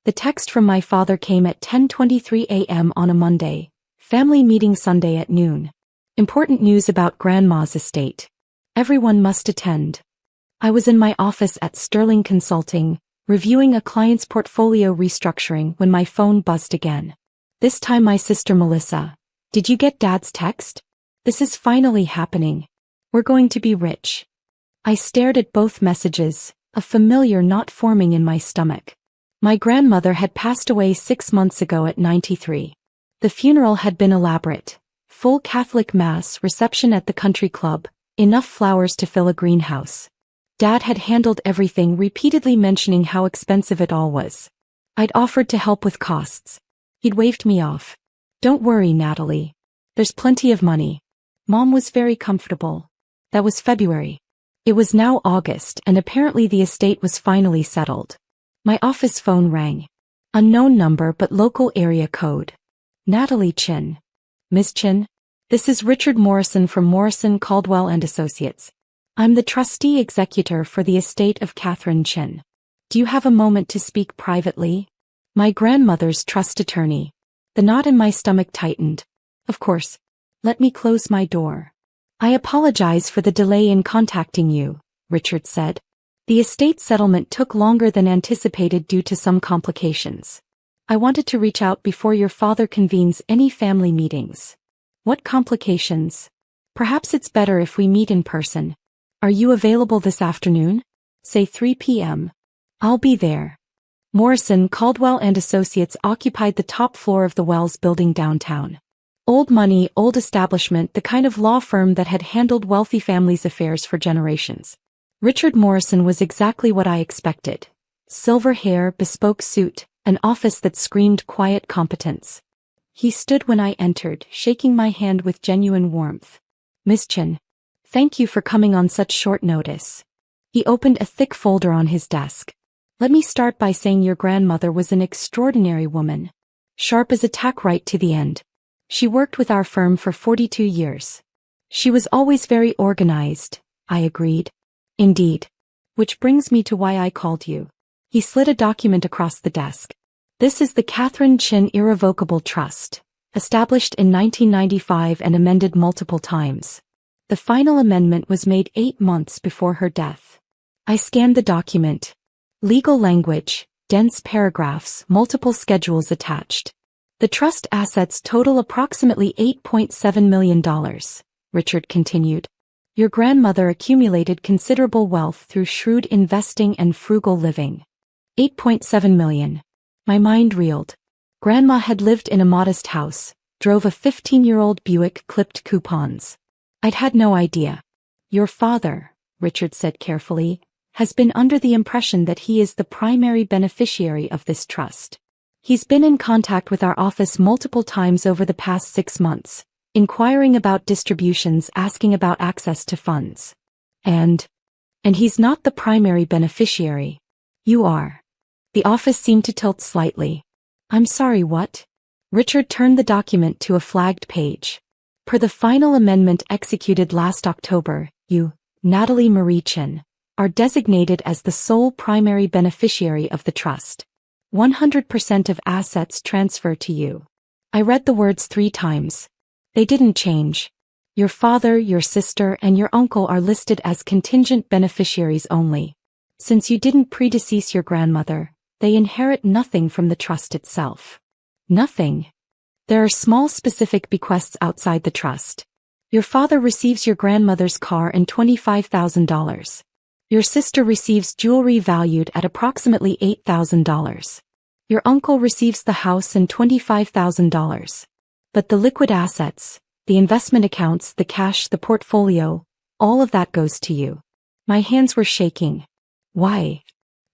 The text from my father came at 10:23 a.m. on a Monday. Family meeting Sunday at noon. Important news about Grandma's estate. Everyone must attend. I was in my office at Sterling Consulting, reviewing a client's portfolio restructuring when my phone buzzed again. This time my sister Melissa. Did you get Dad's text? This is finally happening. We're going to be rich. I stared at both messages, a familiar knot forming in my stomach. My grandmother had passed away 6 months ago at 93. The funeral had been elaborate. Full Catholic Mass, reception at the country club, enough flowers to fill a greenhouse. Dad had handled everything, repeatedly mentioning how expensive it all was. I'd offered to help with costs. He'd waved me off. Don't worry, Natalie. There's plenty of money. Mom was very comfortable. That was February. It was now August, and apparently the estate was finally settled. My office phone rang. Unknown number but local area code. Natalie Chin. Ms. Chin? This is Richard Morrison from Morrison Caldwell and Associates. I'm the trustee executor for the estate of Catherine Chin. Do you have a moment to speak privately? My grandmother's trust attorney. The knot in my stomach tightened. Of course. Let me close my door. I apologize for the delay in contacting you, Richard said. The estate settlement took longer than anticipated due to some complications. I wanted to reach out before your father convenes any family meetings. What complications? Perhaps it's better if we meet in person. Are you available this afternoon? Say 3 p.m. I'll be there. Morrison, Caldwell and Associates occupied the top floor of the Wells building downtown. Old money, old establishment, the kind of law firm that had handled wealthy families' affairs for generations. Richard Morrison was exactly what I expected. Silver hair, bespoke suit, an office that screamed quiet competence. He stood when I entered, shaking my hand with genuine warmth. Miss Chin, thank you for coming on such short notice. He opened a thick folder on his desk. Let me start by saying your grandmother was an extraordinary woman. Sharp as a tack right to the end. She worked with our firm for 42 years. She was always very organized, I agreed. Indeed. Which brings me to why I called you. He slid a document across the desk. This is the Catherine Chin Irrevocable Trust, established in 1995 and amended multiple times. The final amendment was made 8 months before her death. I scanned the document. Legal language, dense paragraphs, multiple schedules attached. The trust assets total approximately $8.7 million, Richard continued. Your grandmother accumulated considerable wealth through shrewd investing and frugal living. $8.7 million. My mind reeled. Grandma had lived in a modest house, drove a 15-year-old Buick clipped coupons. I'd had no idea. Your father, Richard said carefully, has been under the impression that he is the primary beneficiary of this trust. He's been in contact with our office multiple times over the past 6 months, inquiring about distributions, asking about access to funds. And he's not the primary beneficiary. You are. The office seemed to tilt slightly. I'm sorry, what? Richard turned the document to a flagged page. Per the final amendment executed last October, you, Natalie Marie Chin, are designated as the sole primary beneficiary of the trust. 100% of assets transfer to you. I read the words 3 times. They didn't change. Your father, your sister, and your uncle are listed as contingent beneficiaries only. Since you didn't predecease your grandmother, they inherit nothing from the trust itself. Nothing. There are small specific bequests outside the trust. Your father receives your grandmother's car and $25,000. Your sister receives jewelry valued at approximately $8,000. Your uncle receives the house and $25,000. But the liquid assets, the investment accounts, the cash, the portfolio, all of that goes to you. My hands were shaking. Why?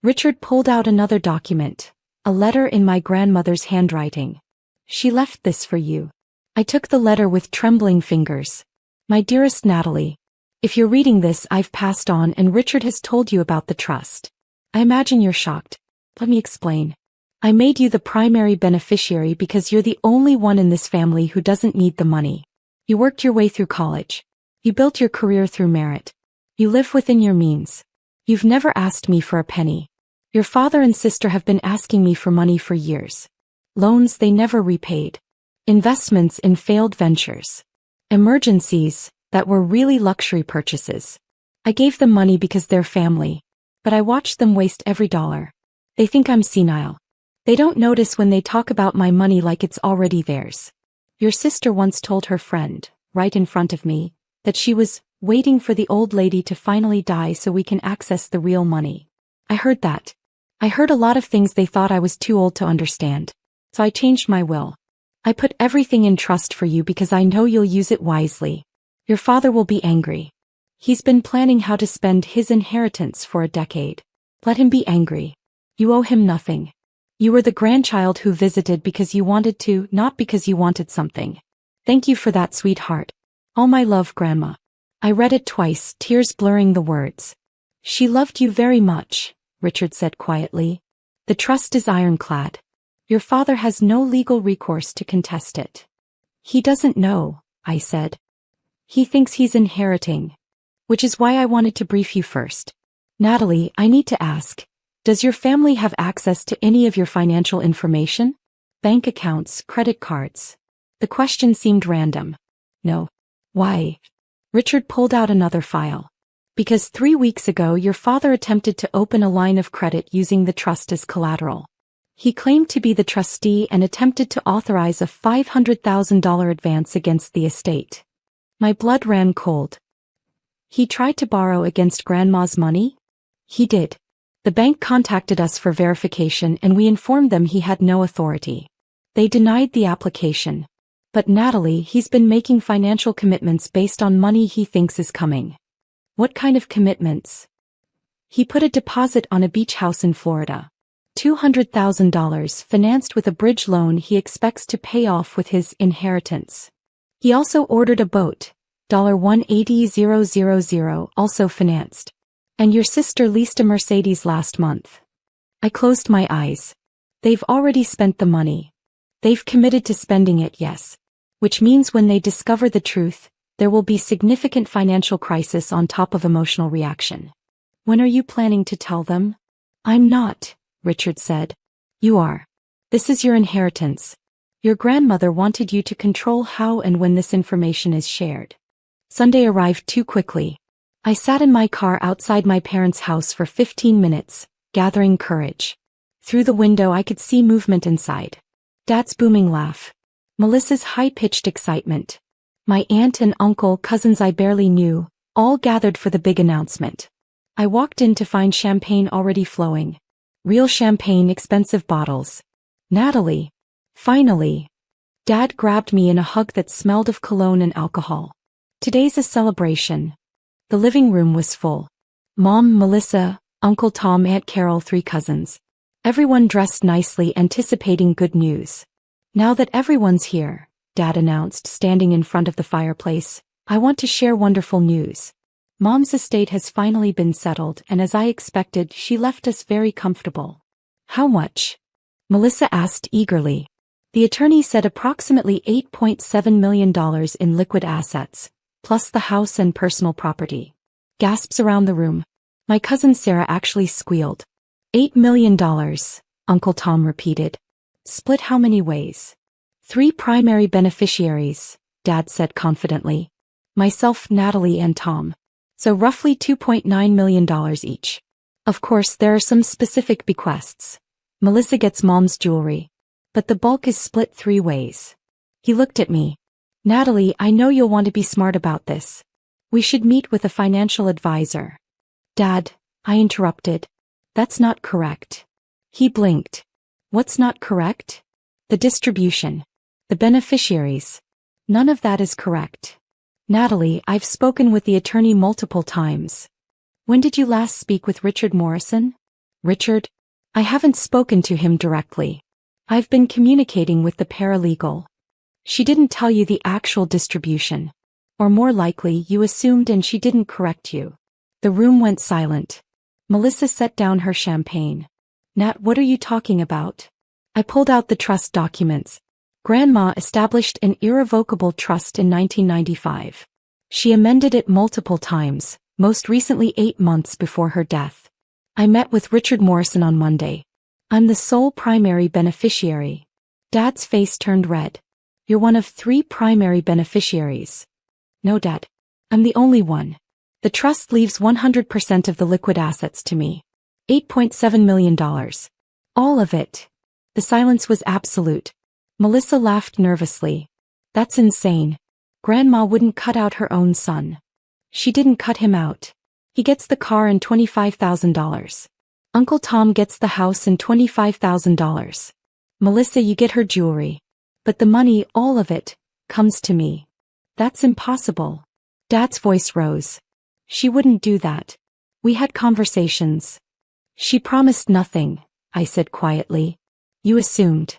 Richard pulled out another document, a letter in my grandmother's handwriting. She left this for you. I took the letter with trembling fingers. My dearest Natalie, if you're reading this, I've passed on and Richard has told you about the trust. I imagine you're shocked. Let me explain. I made you the primary beneficiary because you're the only one in this family who doesn't need the money. You worked your way through college. You built your career through merit. You live within your means. You've never asked me for a penny. Your father and sister have been asking me for money for years. Loans they never repaid. Investments in failed ventures. Emergencies that were really luxury purchases. I gave them money because they're family. But I watched them waste every dollar. They think I'm senile. They don't notice when they talk about my money like it's already theirs. Your sister once told her friend, right in front of me, that she was waiting for the old lady to finally die so we can access the real money. I heard that. I heard a lot of things they thought I was too old to understand. So I changed my will. I put everything in trust for you because I know you'll use it wisely. Your father will be angry. He's been planning how to spend his inheritance for a decade. Let him be angry. You owe him nothing. You were the grandchild who visited because you wanted to, not because you wanted something. Thank you for that, sweetheart. All my love, Grandma. I read it twice, tears blurring the words. She loved you very much, Richard said quietly. The trust is ironclad. Your father has no legal recourse to contest it. He doesn't know, I said. He thinks he's inheriting. Which is why I wanted to brief you first. Natalie, I need to ask, does your family have access to any of your financial information? Bank accounts, credit cards? The question seemed random. No. Why? Richard pulled out another file. Because 3 weeks ago your father attempted to open a line of credit using the trust as collateral. He claimed to be the trustee and attempted to authorize a $500,000 advance against the estate. My blood ran cold. He tried to borrow against Grandma's money? He did. The bank contacted us for verification and we informed them he had no authority. They denied the application. But Natalie, he's been making financial commitments based on money he thinks is coming. What kind of commitments? He put a deposit on a beach house in Florida. $200,000 financed with a bridge loan he expects to pay off with his inheritance. He also ordered a boat, $180,000 also financed. And your sister leased a Mercedes last month. I closed my eyes. They've already spent the money. They've committed to spending it, yes. Which means when they discover the truth, there will be significant financial crisis on top of emotional reaction. When are you planning to tell them? I'm not, Richard said. You are. This is your inheritance. Your grandmother wanted you to control how and when this information is shared. Sunday arrived too quickly. I sat in my car outside my parents' house for 15 minutes, gathering courage. Through the window I could see movement inside. Dad's booming laugh. Melissa's high-pitched excitement. My aunt and uncle, cousins I barely knew, all gathered for the big announcement. I walked in to find champagne already flowing. Real champagne, expensive bottles. Natalie. Finally. Dad grabbed me in a hug that smelled of cologne and alcohol. Today's a celebration. The living room was full. Mom, Melissa, Uncle Tom, Aunt Carol, 3 cousins. Everyone dressed nicely, anticipating good news. Now that everyone's here, Dad announced, standing in front of the fireplace, I want to share wonderful news. Mom's estate has finally been settled, and as I expected, she left us very comfortable. How much? Melissa asked eagerly. The attorney said approximately $8.7 million in liquid assets, plus the house and personal property. Gasps around the room. My cousin Sarah actually squealed. $8 million, Uncle Tom repeated. Split how many ways? 3 primary beneficiaries, Dad said confidently. Myself, Natalie, and Tom. So roughly $2.9 million each. Of course, there are some specific bequests. Melissa gets Mom's jewelry. But the bulk is split 3 ways. He looked at me. Natalie, I know you'll want to be smart about this. We should meet with a financial advisor. Dad, I interrupted. That's not correct. He blinked. What's not correct? The distribution. The beneficiaries. None of that is correct. Natalie, I've spoken with the attorney multiple times. When did you last speak with Richard Morrison? Richard? I haven't spoken to him directly. I've been communicating with the paralegal. She didn't tell you the actual distribution. Or more likely, you assumed and she didn't correct you. The room went silent. Melissa set down her champagne. Nat, what are you talking about? I pulled out the trust documents. Grandma established an irrevocable trust in 1995. She amended it multiple times, most recently 8 months before her death. I met with Richard Morrison on Monday. I'm the sole primary beneficiary. Dad's face turned red. You're one of 3 primary beneficiaries. No, Dad. I'm the only one. The trust leaves 100% of the liquid assets to me. $8.7 million. All of it. The silence was absolute. Melissa laughed nervously. That's insane. Grandma wouldn't cut out her own son. She didn't cut him out. He gets the car and $25,000. Uncle Tom gets the house and $25,000. Melissa, you get her jewelry. But the money, all of it, comes to me. That's impossible. Dad's voice rose. She wouldn't do that. We had conversations. She promised nothing, I said quietly. You assumed.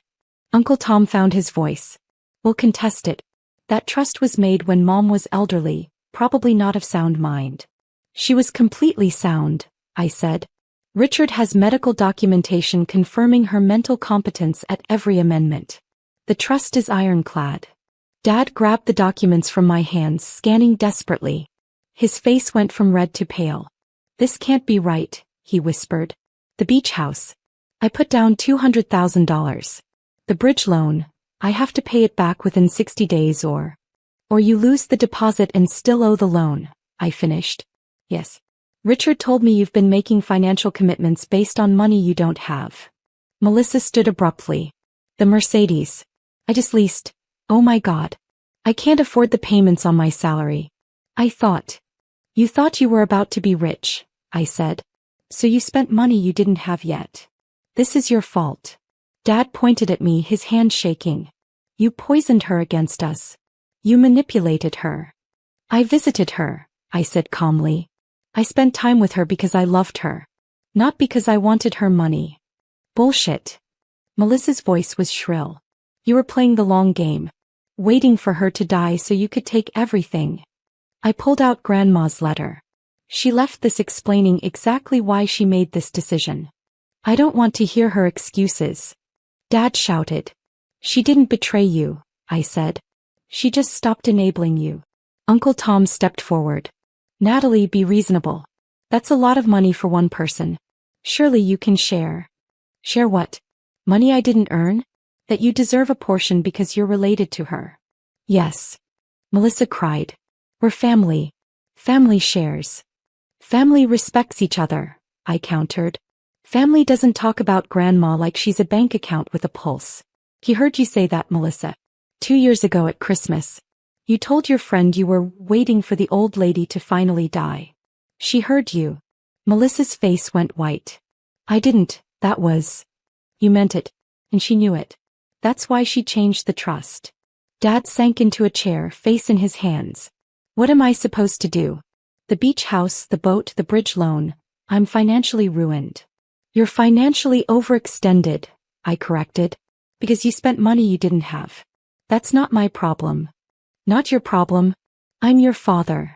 Uncle Tom found his voice. We'll contest it. That trust was made when Mom was elderly, probably not of sound mind. She was completely sound, I said. Richard has medical documentation confirming her mental competence at every amendment. The trust is ironclad. Dad grabbed the documents from my hands, scanning desperately. His face went from red to pale. This can't be right, he whispered. The beach house. I put down $200,000. The bridge loan. I have to pay it back within 60 days or you lose the deposit and still owe the loan, I finished. Yes. Richard told me you've been making financial commitments based on money you don't have. Melissa stood abruptly. The Mercedes. I just leased. Oh my God. I can't afford the payments on my salary. I thought. You thought you were about to be rich, I said. So you spent money you didn't have yet. This is your fault. Dad pointed at me, his hand shaking. You poisoned her against us. You manipulated her. I visited her, I said calmly. I spent time with her because I loved her. Not because I wanted her money. Bullshit. Melissa's voice was shrill. You were playing the long game. Waiting for her to die so you could take everything. I pulled out Grandma's letter. She left this explaining exactly why she made this decision. I don't want to hear her excuses. Dad shouted. She didn't betray you, I said. She just stopped enabling you. Uncle Tom stepped forward. Natalie, be reasonable. That's a lot of money for one person. Surely you can share. Share what? Money I didn't earn? That you deserve a portion because you're related to her. Yes. Melissa cried. We're family. Family shares. Family respects each other, I countered. Family doesn't talk about Grandma like she's a bank account with a pulse. He heard you say that, Melissa. 2 years ago at Christmas. You told your friend you were waiting for the old lady to finally die. She heard you. Melissa's face went white. I didn't, that was. You meant it. And she knew it. That's why she changed the trust. Dad sank into a chair, face in his hands. What am I supposed to do? The beach house, the boat, the bridge loan. I'm financially ruined. You're financially overextended, I corrected. Because you spent money you didn't have. That's not my problem. Not your problem. I'm your father.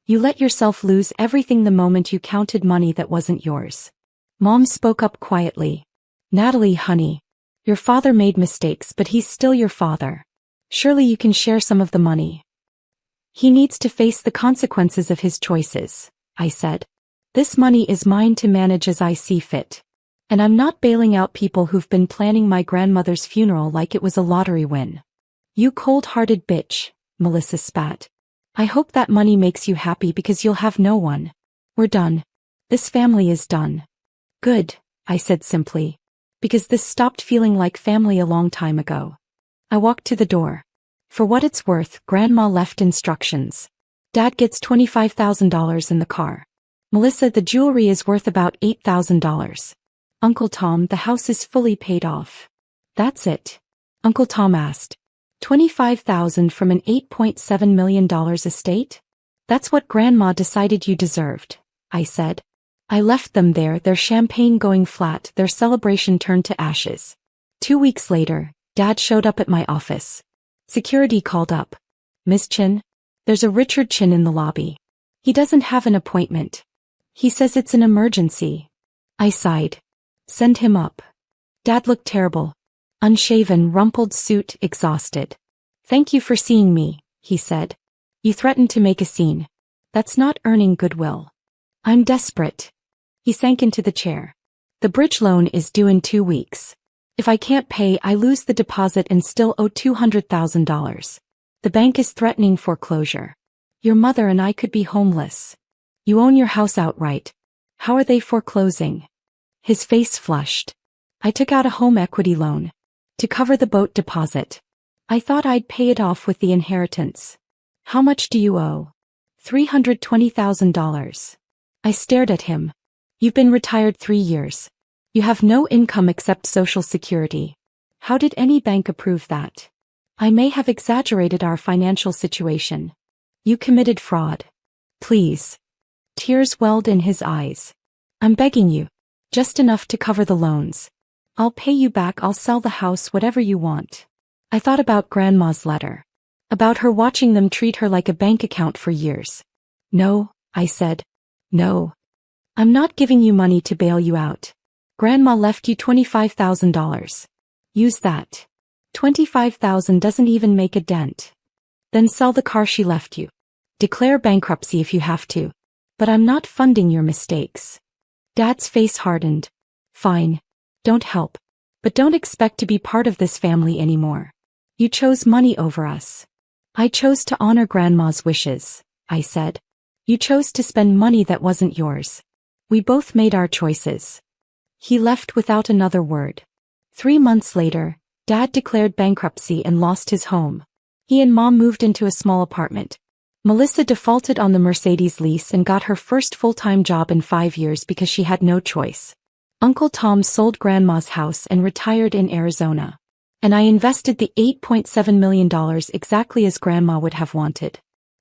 You let yourself lose everything the moment you counted money that wasn't yours. Mom spoke up quietly. Natalie, honey. Your father made mistakes, but he's still your father. Surely you can share some of the money. He needs to face the consequences of his choices, I said. This money is mine to manage as I see fit. And I'm not bailing out people who've been planning my grandmother's funeral like it was a lottery win. You cold-hearted bitch, Melissa spat. I hope that money makes you happy because you'll have no one. We're done. This family is done. Good, I said simply. Because this stopped feeling like family a long time ago. I walked to the door. For what it's worth, Grandma left instructions. Dad gets $25,000 in the car. Melissa, the jewelry is worth about $8,000. Uncle Tom, the house is fully paid off. That's it. Uncle Tom asked. $25,000 from an $8.7 million estate? That's what Grandma decided you deserved, I said. I left them there, their champagne going flat, their celebration turned to ashes. 2 weeks later, Dad showed up at my office. Security called up. Miss Chin? There's a Richard Chin in the lobby. He doesn't have an appointment. He says it's an emergency. I sighed. Send him up. Dad looked terrible. Unshaven, rumpled suit, exhausted. Thank you for seeing me, he said. You threatened to make a scene. That's not earning goodwill. I'm desperate. He sank into the chair. The bridge loan is due in 2 weeks. If I can't pay, I lose the deposit and still owe $200,000. The bank is threatening foreclosure. Your mother and I could be homeless. You own your house outright. How are they foreclosing? His face flushed. I took out a home equity loan to cover the boat deposit. I thought I'd pay it off with the inheritance. How much do you owe? $320,000. I stared at him. You've been retired 3 years. You have no income except Social Security. How did any bank approve that? I may have exaggerated our financial situation. You committed fraud. Please. Tears welled in his eyes. I'm begging you. Just enough to cover the loans. I'll pay you back. I'll sell the house, whatever you want. I thought about Grandma's letter. About her watching them treat her like a bank account for years. No, I said. No. I'm not giving you money to bail you out. Grandma left you $25,000. Use that. $25,000 doesn't even make a dent. Then sell the car she left you. Declare bankruptcy if you have to. But I'm not funding your mistakes. Dad's face hardened. Fine. Don't help. But don't expect to be part of this family anymore. You chose money over us. I chose to honor Grandma's wishes, I said. You chose to spend money that wasn't yours. We both made our choices. He left without another word. 3 months later, Dad declared bankruptcy and lost his home. He and Mom moved into a small apartment. Melissa defaulted on the Mercedes lease and got her first full-time job in 5 years because she had no choice. Uncle Tom sold Grandma's house and retired in Arizona. And I invested the $8.7 million exactly as Grandma would have wanted.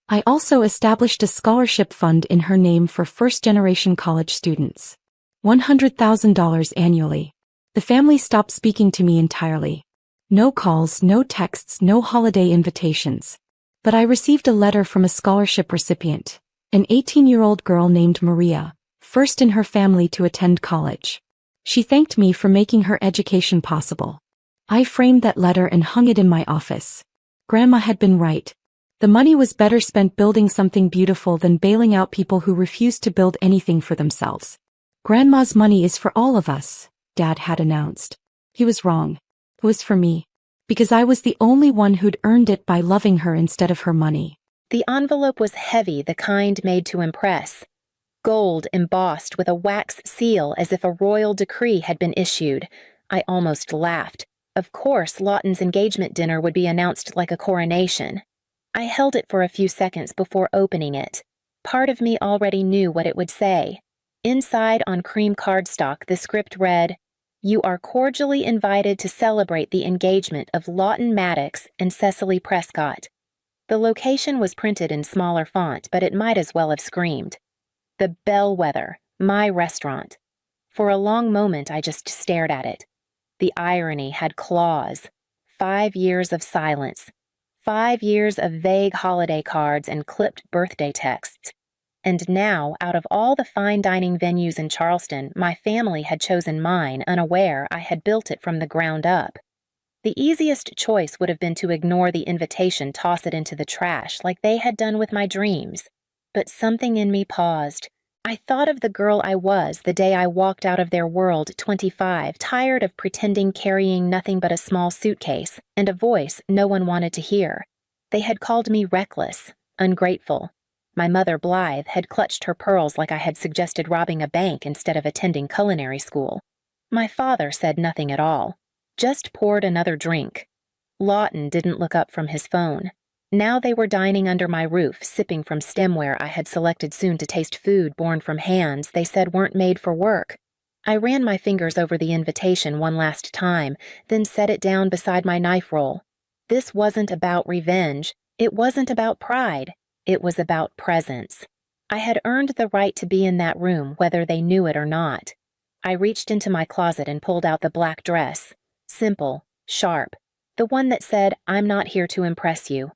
I also established a scholarship fund in her name for first-generation college students. $100,000 annually. The family stopped speaking to me entirely. No calls, no texts, no holiday invitations. But I received a letter from a scholarship recipient, an 18-year-old girl named Maria, first in her family to attend college. She thanked me for making her education possible. I framed that letter and hung it in my office. Grandma had been right. The money was better spent building something beautiful than bailing out people who refused to build anything for themselves. Grandma's money is for all of us, Dad had announced. He was wrong. It was for me. Because I was the only one who'd earned it by loving her instead of her money. The envelope was heavy, the kind made to impress. Gold embossed with a wax seal as if a royal decree had been issued. I almost laughed. Of course, Lawton's engagement dinner would be announced like a coronation. I held it for a few seconds before opening it. Part of me already knew what it would say. Inside on cream cardstock, the script read, "You are cordially invited to celebrate the engagement of Lawton Maddox and Cecily Prescott." The location was printed in smaller font, but it might as well have screamed. The Bellwether, my restaurant. For a long moment, I just stared at it. The irony had claws. 5 years of silence. 5 years of vague holiday cards and clipped birthday texts. And now, out of all the fine dining venues in Charleston, my family had chosen mine, unaware I had built it from the ground up. The easiest choice would have been to ignore the invitation, toss it into the trash, like they had done with my dreams. But something in me paused. I thought of the girl I was the day I walked out of their world, 25, tired of pretending, carrying nothing but a small suitcase, and a voice no one wanted to hear. They had called me reckless, ungrateful. My mother, Blythe, had clutched her pearls like I had suggested robbing a bank instead of attending culinary school. My father said nothing at all, just poured another drink. Lawton didn't look up from his phone. Now they were dining under my roof, sipping from stemware I had selected soon to taste food born from hands they said weren't made for work. I ran my fingers over the invitation one last time, then set it down beside my knife roll. This wasn't about revenge. It wasn't about pride. It was about presence. I had earned the right to be in that room, whether they knew it or not. I reached into my closet and pulled out the black dress. Simple, sharp. The one that said, "I'm not here to impress you.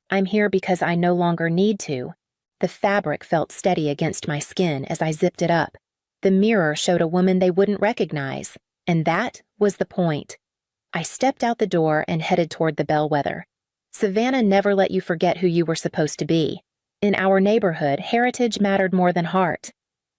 I'm here because I no longer need to." The fabric felt steady against my skin as I zipped it up. The mirror showed a woman they wouldn't recognize, and that was the point. I stepped out the door and headed toward the Bellwether. Savannah never let you forget who you were supposed to be. In our neighborhood, heritage mattered more than heart.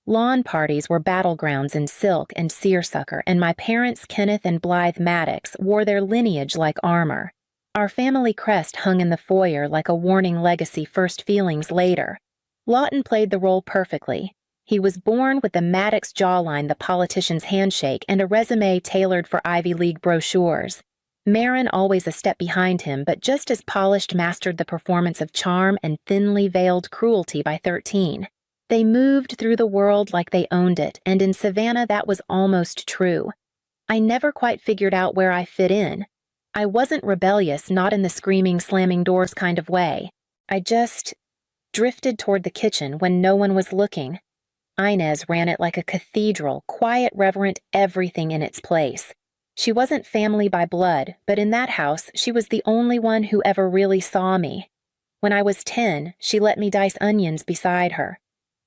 Lawn parties were battlegrounds in silk and seersucker, and my parents, Kenneth and Blythe Maddox, wore their lineage like armor. Our family crest hung in the foyer like a warning legacy, first feelings later. Lawton played the role perfectly. He was born with the Maddox jawline, the politician's handshake, and a resume tailored for Ivy League brochures. Marin, always a step behind him, but just as polished, mastered the performance of charm and thinly veiled cruelty by 13. They moved through the world like they owned it, and in Savannah that was almost true. I never quite figured out where I fit in. I wasn't rebellious, not in the screaming, slamming doors kind of way. I just drifted toward the kitchen when no one was looking. Inez ran it like a cathedral, quiet, reverent, everything in its place. She wasn't family by blood, but in that house, she was the only one who ever really saw me. When I was 10, she let me dice onions beside her.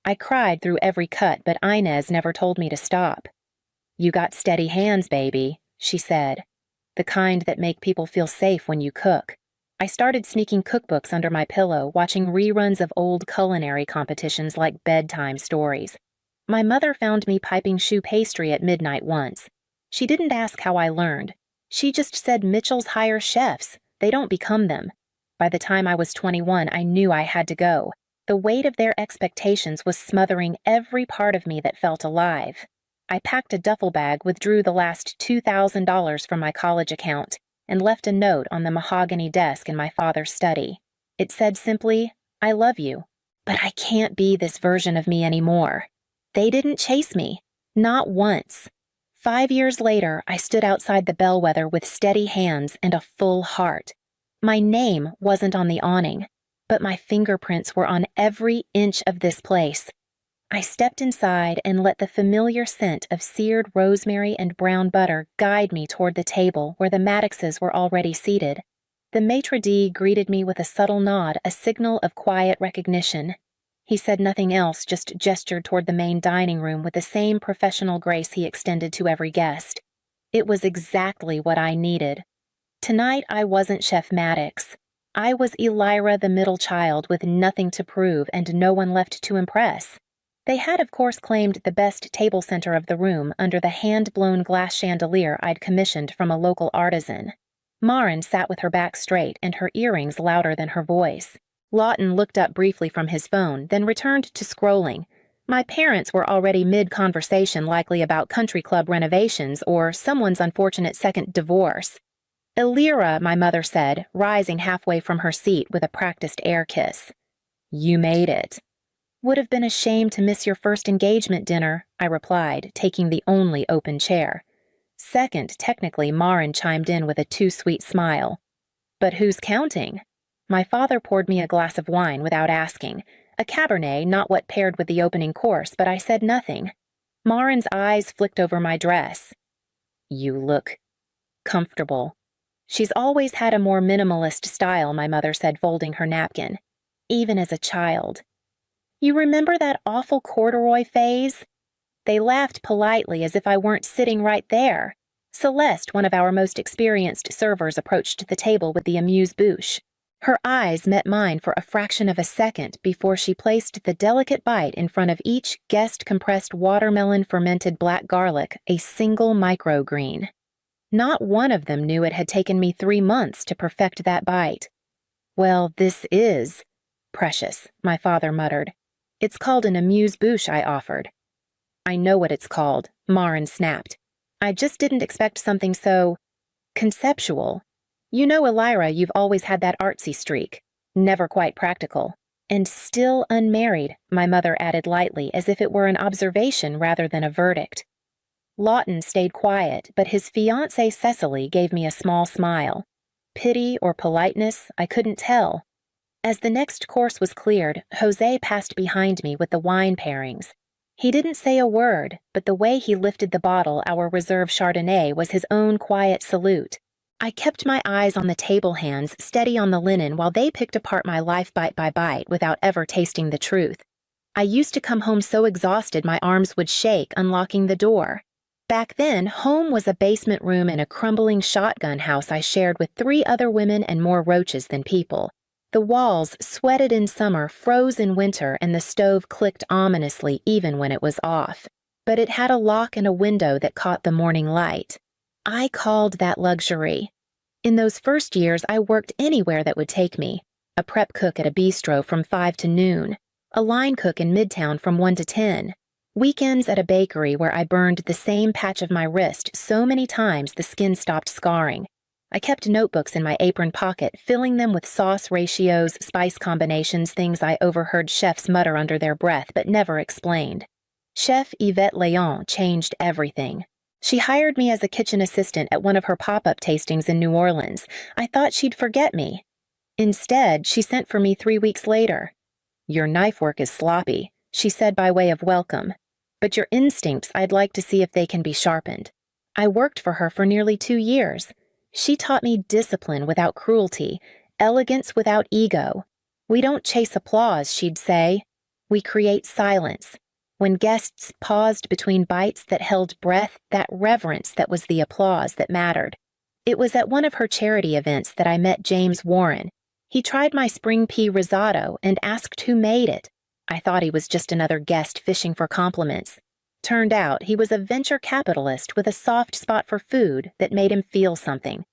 I cried through every cut, but Inez never told me to stop. "You got steady hands, baby," she said. "The kind that make people feel safe when you cook." I started sneaking cookbooks under my pillow, watching reruns of old culinary competitions like bedtime stories. My mother found me piping choux pastry at midnight once. She didn't ask how I learned. She just said Mitchell's hire chefs. They don't become them. By the time I was 21, I knew I had to go. The weight of their expectations was smothering every part of me that felt alive. I packed a duffel bag, withdrew the last $2,000 from my college account, and left a note on the mahogany desk in my father's study. It said simply, "I love you, but I can't be this version of me anymore." They didn't chase me. Not once. 5 years later, I stood outside the bellwether with steady hands and a full heart. My name wasn't on the awning, but my fingerprints were on every inch of this place. I stepped inside and let the familiar scent of seared rosemary and brown butter guide me toward the table where the Maddoxes were already seated. The maitre d' greeted me with a subtle nod, a signal of quiet recognition. He said nothing else, just gestured toward the main dining room with the same professional grace he extended to every guest. It was exactly what I needed. Tonight I wasn't Chef Maddox. I was Elira, the middle child, with nothing to prove and no one left to impress. They had, of course, claimed the best table center of the room under the hand-blown glass chandelier I'd commissioned from a local artisan. Marin sat with her back straight and her earrings louder than her voice. Lawton looked up briefly from his phone, then returned to scrolling. My parents were already mid-conversation, likely about country club renovations or someone's unfortunate second divorce. "Elira," my mother said, rising halfway from her seat with a practiced air kiss. "You made it." "Would have been a shame to miss your first engagement dinner," I replied, taking the only open chair. Second, technically, Marin chimed in with a too-sweet smile. "But who's counting?" My father poured me a glass of wine without asking. A Cabernet, not what paired with the opening course, but I said nothing. Marin's eyes flicked over my dress. "You look comfortable." "She's always had a more minimalist style," my mother said, folding her napkin. "Even as a child." "You remember that awful corduroy phase?" They laughed politely as if I weren't sitting right there. Celeste, one of our most experienced servers, approached the table with the amuse-bouche. Her eyes met mine for a fraction of a second before she placed the delicate bite in front of each guest compressed watermelon fermented black garlic, a single microgreen. Not one of them knew it had taken me 3 months to perfect that bite. "Well, this is precious," my father muttered. "It's called an amuse-bouche," I offered. "I know what it's called," Marin snapped. "I just didn't expect something so conceptual. You know, Elira, you've always had that artsy streak. Never quite practical. And still unmarried," my mother added lightly, as if it were an observation rather than a verdict. Lawton stayed quiet, but his fiancée Cecily gave me a small smile. Pity or politeness, I couldn't tell. As the next course was cleared, Jose passed behind me with the wine pairings. He didn't say a word, but the way he lifted the bottle, our reserve Chardonnay, was his own quiet salute. I kept my eyes on the table hands, steady on the linen, while they picked apart my life bite by bite without ever tasting the truth. I used to come home so exhausted my arms would shake, unlocking the door. Back then, home was a basement room in a crumbling shotgun house I shared with 3 other women and more roaches than people. The walls, sweated in summer, froze in winter, and the stove clicked ominously even when it was off. But it had a lock and a window that caught the morning light. I called that luxury. In those first years, I worked anywhere that would take me. A prep cook at a bistro from 5 to noon. A line cook in Midtown from 1 to 10. Weekends at a bakery where I burned the same patch of my wrist so many times the skin stopped scarring. I kept notebooks in my apron pocket, filling them with sauce ratios, spice combinations, things I overheard chefs mutter under their breath but never explained. Chef Yvette Léon changed everything. She hired me as a kitchen assistant at one of her pop-up tastings in New Orleans. I thought she'd forget me. Instead, she sent for me 3 weeks later. "Your knife work is sloppy," she said by way of welcome. "But your instincts, I'd like to see if they can be sharpened." I worked for her for nearly 2 years. She taught me discipline without cruelty, elegance without ego. "We don't chase applause," she'd say. "We create silence." When guests paused between bites that held breath, that reverence that was the applause that mattered. It was at one of her charity events that I met James Warren. He tried my spring pea risotto and asked who made it. I thought he was just another guest fishing for compliments. Turned out he was a venture capitalist with a soft spot for food that made him feel something.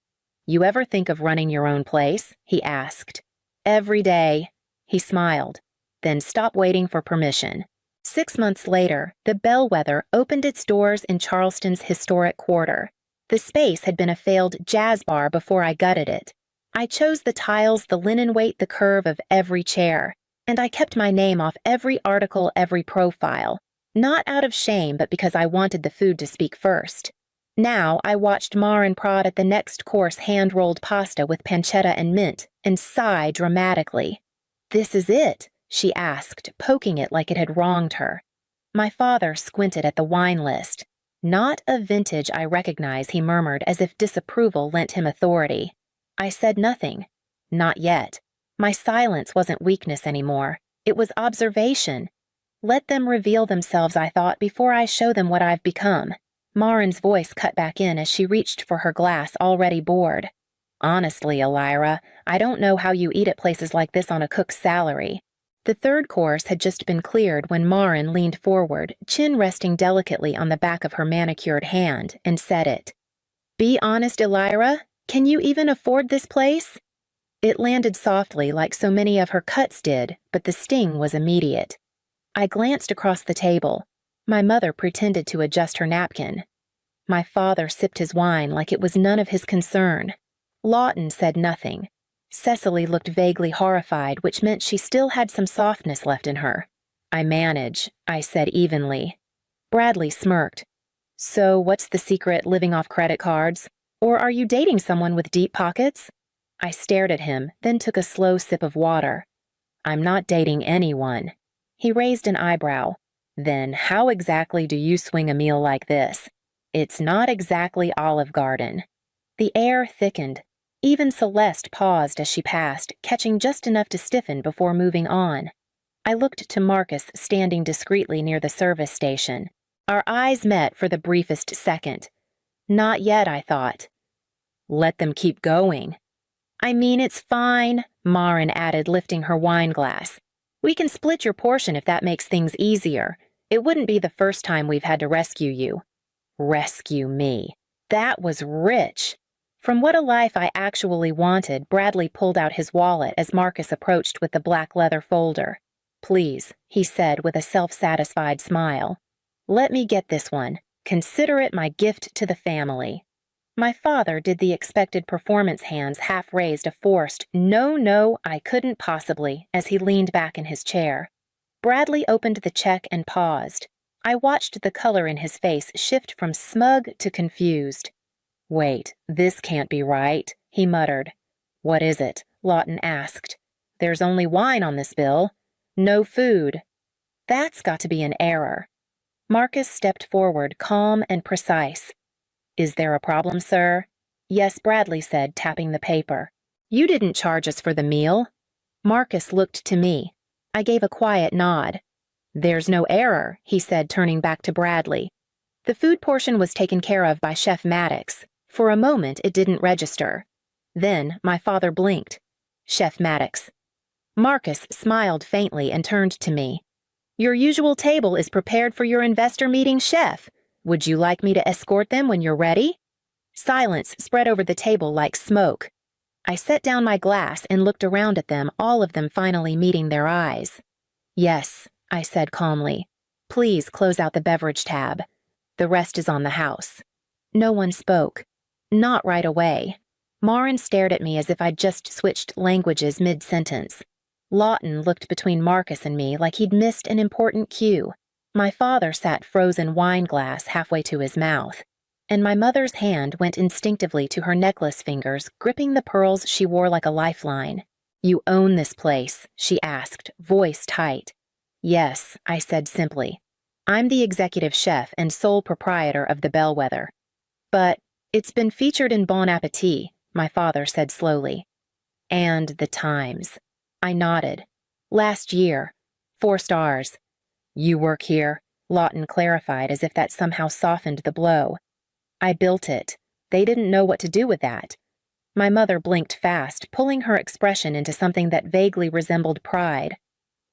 "You ever think of running your own place?" he asked. "Every day." He smiled. "Then stop waiting for permission." 6 months later, the Bellwether opened its doors in Charleston's historic quarter. The space had been a failed jazz bar before I gutted it. I chose the tiles, the linen weight, the curve of every chair. And I kept my name off every article, every profile. Not out of shame, but because I wanted the food to speak first. Now I watched Mar and prod at the next course hand-rolled pasta with pancetta and mint, and sigh dramatically. "This is it?" she asked, poking it like it had wronged her. My father squinted at the wine list. "Not a vintage I recognize," he murmured, as if disapproval lent him authority. I said nothing. Not yet. My silence wasn't weakness anymore. It was observation. Let them reveal themselves, I thought, before I show them what I've become. Marin's voice cut back in as she reached for her glass, already bored. "Honestly, Elira, I don't know how you eat at places like this on a cook's salary." The third course had just been cleared when Marin leaned forward, chin resting delicately on the back of her manicured hand, and said it. "Be honest, Elira, can you even afford this place?" It landed softly like so many of her cuts did, but the sting was immediate. I glanced across the table. My mother pretended to adjust her napkin. My father sipped his wine like it was none of his concern. Lawton said nothing. Cecily looked vaguely horrified, which meant she still had some softness left in her. "I manage," I said evenly. Bradley smirked. "So what's the secret, living off credit cards? Or are you dating someone with deep pockets?" I stared at him, then took a slow sip of water. "I'm not dating anyone." He raised an eyebrow. "Then how exactly do you swing a meal like this? It's not exactly Olive Garden." The air thickened. Even Celeste paused as she passed, catching just enough to stiffen before moving on. I looked to Marcus standing discreetly near the service station. Our eyes met for the briefest second. Not yet, I thought. "Let them keep going." "I mean, it's fine," Marin added, lifting her wine glass. "We can split your portion if that makes things easier. It wouldn't be the first time we've had to rescue you." Rescue me. That was rich. From What a Life I Actually Wanted, Bradley pulled out his wallet as Marcus approached with the black leather folder. "Please," he said with a self-satisfied smile. "Let me get this one. Consider it my gift to the family." My father did the expected performance hands, half raised a forced, "No, I couldn't possibly," as he leaned back in his chair. Bradley opened the check and paused. I watched the color in his face shift from smug to confused. "Wait, this can't be right," he muttered. "What is it?" Lawton asked. "There's only wine on this bill. No food." "That's got to be an error." Marcus stepped forward, calm and precise. "Is there a problem, sir?" "Yes," Bradley said, tapping the paper. "You didn't charge us for the meal." Marcus looked to me. I gave a quiet nod. "There's no error," he said, turning back to Bradley. "The food portion was taken care of by Chef Maddox. For a moment, it didn't register. Then my father blinked. Chef Maddox. Marcus smiled faintly and turned to me. "Your usual table is prepared for your investor meeting, chef. Would you like me to escort them when you're ready?" Silence spread over the table like smoke. I set down my glass and looked around at them, all of them finally meeting their eyes. "Yes," I said calmly. "Please close out the beverage tab. The rest is on the house." No one spoke. Not right away. Marin stared at me as if I'd just switched languages mid-sentence. Lawton looked between Marcus and me like he'd missed an important cue. My father sat frozen wine glass halfway to his mouth, and my mother's hand went instinctively to her necklace fingers, gripping the pearls she wore like a lifeline. "You own this place?" she asked, voice tight. "Yes," I said simply. "I'm the executive chef and sole proprietor of the Bellwether." "But it's been featured in Bon Appetit," my father said slowly. "And the Times." I nodded. "Last year. 4 stars." "You work here?" Lawton clarified as if that somehow softened the blow. "I built it. They didn't know what to do with that." My mother blinked fast, pulling her expression into something that vaguely resembled pride.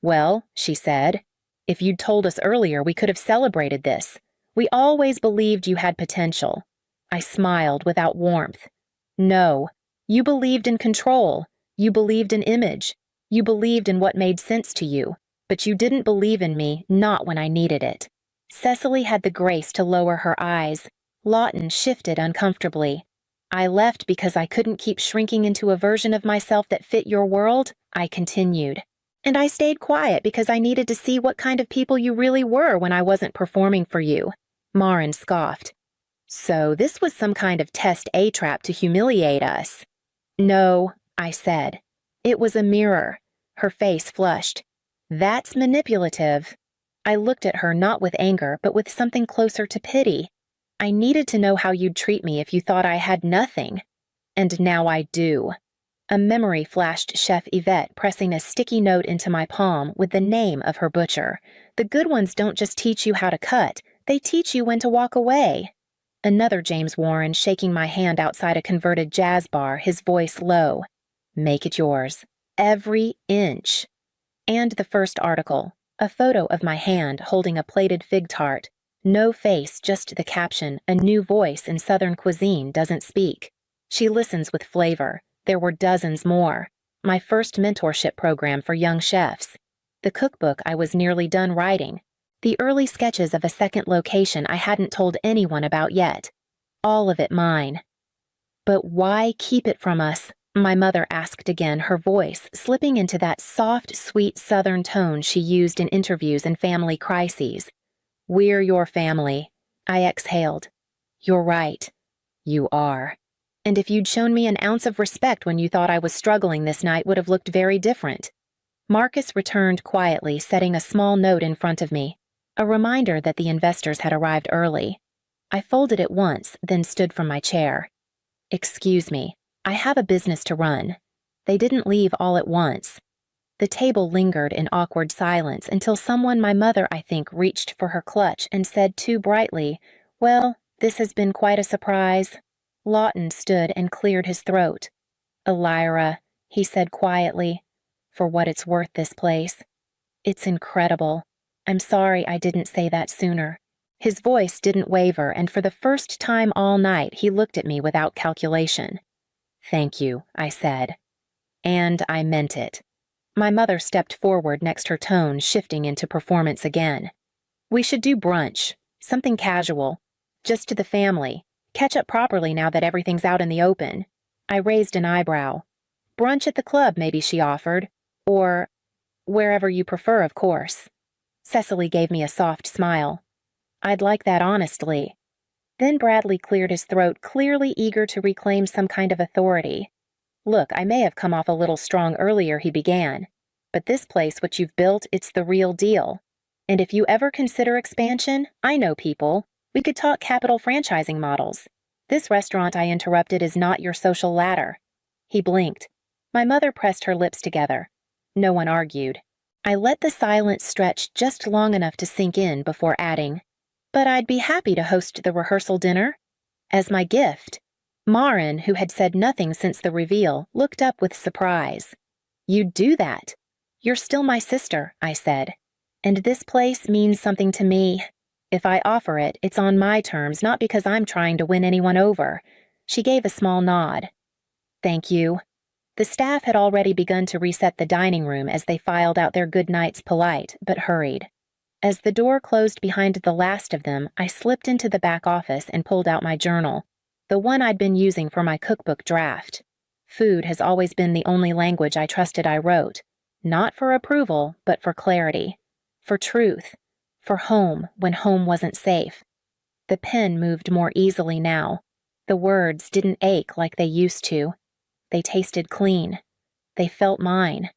"Well," she said, "if you'd told us earlier, we could have celebrated this. We always believed you had potential." I smiled without warmth. "No. You believed in control. You believed in image. You believed in what made sense to you. But you didn't believe in me, not when I needed it." Cecily had the grace to lower her eyes. Lawton shifted uncomfortably. "I left because I couldn't keep shrinking into a version of myself that fit your world," I continued. "And I stayed quiet because I needed to see what kind of people you really were when I wasn't performing for you." Marin scoffed. "So this was some kind of test A-trap to humiliate us." "No," I said. "It was a mirror." Her face flushed. "That's manipulative." I looked at her not with anger, but with something closer to pity. "I needed to know how you'd treat me if you thought I had nothing. And now I do." A memory flashed Chef Yvette pressing a sticky note into my palm with the name of her butcher. "The good ones don't just teach you how to cut, they teach you when to walk away." Another James Warren shaking my hand outside a converted jazz bar, his voice low. "Make it yours. Every inch." And the first article, a photo of my hand holding a plated fig tart. No face, just the caption, "A new voice in Southern cuisine doesn't speak. She listens with flavor." There were dozens more. My first mentorship program for young chefs. The cookbook I was nearly done writing. The early sketches of a second location I hadn't told anyone about yet. All of it mine. "But why keep it from us?" my mother asked again, her voice slipping into that soft, sweet Southern tone she used in interviews and family crises. "We're your family." I exhaled. "You're right. You are. And if you'd shown me an ounce of respect when you thought I was struggling this night would have looked very different." Marcus returned quietly, setting a small note in front of me. A reminder that the investors had arrived early. I folded it once, then stood from my chair. "Excuse me, I have a business to run." They didn't leave all at once. The table lingered in awkward silence until someone, my mother, I think, reached for her clutch and said too brightly, "Well, this has been quite a surprise." Lawton stood and cleared his throat. "Elira," he said quietly, "for what it's worth, this place. It's incredible. I'm sorry I didn't say that sooner." His voice didn't waver, and for the first time all night he looked at me without calculation. "Thank you," I said. And I meant it. My mother stepped forward, next her tone shifting into performance again. "We should do brunch, something casual, just to the family. Catch up properly now that everything's out in the open." I raised an eyebrow. "Brunch at the club," maybe she offered. "Or wherever you prefer, of course." Cecily gave me a soft smile. "I'd like that honestly." Then Bradley cleared his throat, clearly eager to reclaim some kind of authority. "Look, I may have come off a little strong earlier," he began. "But this place, what you've built, it's the real deal. And if you ever consider expansion, I know people. We could talk capital franchising models. This restaurant," I interrupted, "is not your social ladder." He blinked. My mother pressed her lips together. No one argued. I let the silence stretch just long enough to sink in before adding, "But I'd be happy to host the rehearsal dinner. As my gift." Marin, who had said nothing since the reveal, looked up with surprise. "You'd do that?" "You're still my sister," I said. "And this place means something to me. If I offer it, it's on my terms, not because I'm trying to win anyone over." She gave a small nod. "Thank you." The staff had already begun to reset the dining room as they filed out their good nights polite, but hurried. As the door closed behind the last of them, I slipped into the back office and pulled out my journal, the one I'd been using for my cookbook draft. Food has always been the only language I trusted I wrote, not for approval, but for clarity, for truth, for home when home wasn't safe. The pen moved more easily now. The words didn't ache like they used to. They tasted clean. They felt mine.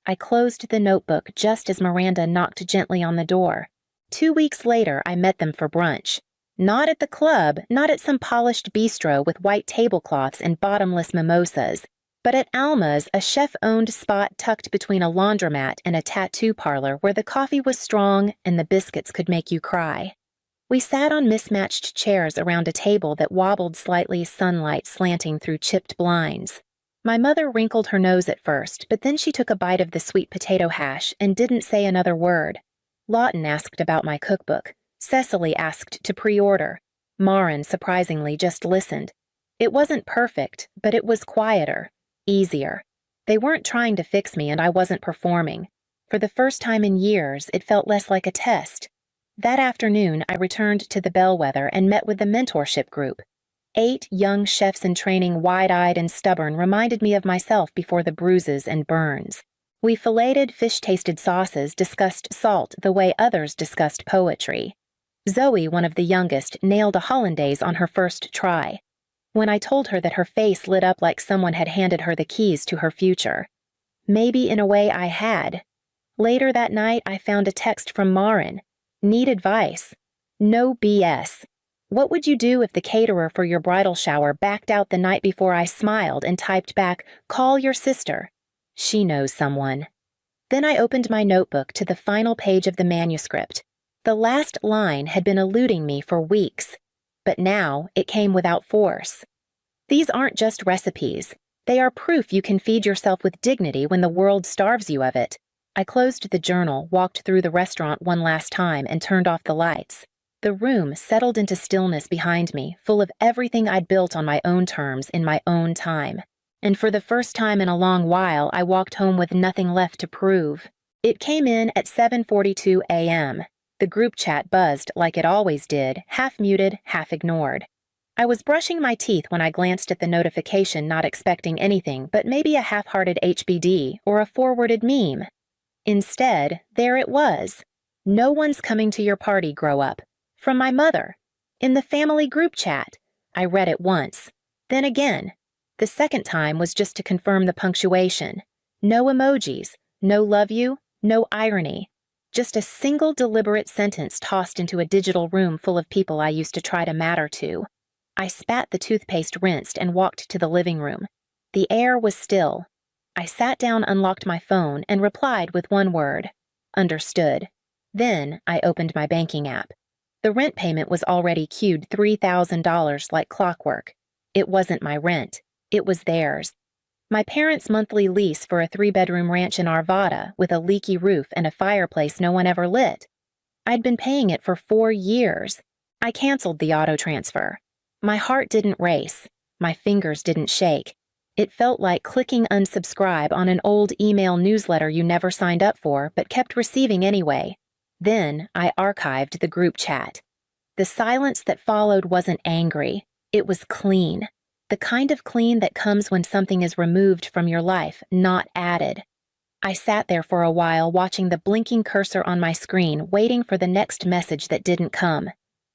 I closed the notebook just as Miranda knocked gently on the door. 2 weeks later, I met them for brunch. Not at the club, not at some polished bistro with white tablecloths and bottomless mimosas, but at Alma's, a chef-owned spot tucked between a laundromat and a tattoo parlor where the coffee was strong and the biscuits could make you cry. We sat on mismatched chairs around a table that wobbled slightly, sunlight slanting through chipped blinds. My mother wrinkled her nose at first, but then she took a bite of the sweet potato hash and didn't say another word. Lawton asked about my cookbook. Cecily asked to pre-order. Marin, surprisingly, just listened. It wasn't perfect, but it was quieter, easier. They weren't trying to fix me, and I wasn't performing. For the first time in years, it felt less like a test. That afternoon, I returned to the Bellwether and met with the mentorship group. 8 young chefs in training, wide-eyed and stubborn, reminded me of myself before the bruises and burns. We filleted fish-tasted sauces, discussed salt the way others discussed poetry. Zoe, one of the youngest, nailed a hollandaise on her first try. When I told her that her face lit up like someone had handed her the keys to her future. Maybe in a way I had. Later that night, I found a text from Marin. "Need advice. No BS. What would you do if the caterer for your bridal shower backed out the night before I smiled and typed back, 'Call your sister'? She knows someone." Then I opened my notebook to the final page of the manuscript. The last line had been eluding me for weeks, but now it came without force. These aren't just recipes. They are proof you can feed yourself with dignity when the world starves you of it. I closed the journal, walked through the restaurant one last time, and turned off the lights. The room settled into stillness behind me, full of everything I'd built on my own terms in my own time. And for the first time in a long while, I walked home with nothing left to prove. It came in at 7:42 a.m. The group chat buzzed like it always did, half muted, half ignored. I was brushing my teeth when I glanced at the notification, not expecting anything but maybe a half-hearted HBD or a forwarded meme. Instead, there it was. "No one's coming to your party, grow up." From my mother. In the family group chat. I read it once. Then again. The second time was just to confirm the punctuation. No emojis, no love you, no irony. Just a single deliberate sentence tossed into a digital room full of people I used to try to matter to. I spat the toothpaste rinsed and walked to the living room. The air was still. I sat down, unlocked my phone, and replied with one word. Understood. Then I opened my banking app. The rent payment was already queued $3,000 like clockwork. It wasn't my rent. It was theirs. My parents' monthly lease for a 3-bedroom ranch in Arvada with a leaky roof and a fireplace no one ever lit. I'd been paying it for 4 years. I canceled the auto transfer. My heart didn't race. My fingers didn't shake. It felt like clicking unsubscribe on an old email newsletter you never signed up for but kept receiving anyway. Then I archived the group chat. The silence that followed wasn't angry. It was clean. The kind of clean that comes when something is removed from your life, not added. I sat there for a while watching the blinking cursor on my screen, waiting for the next message that didn't come.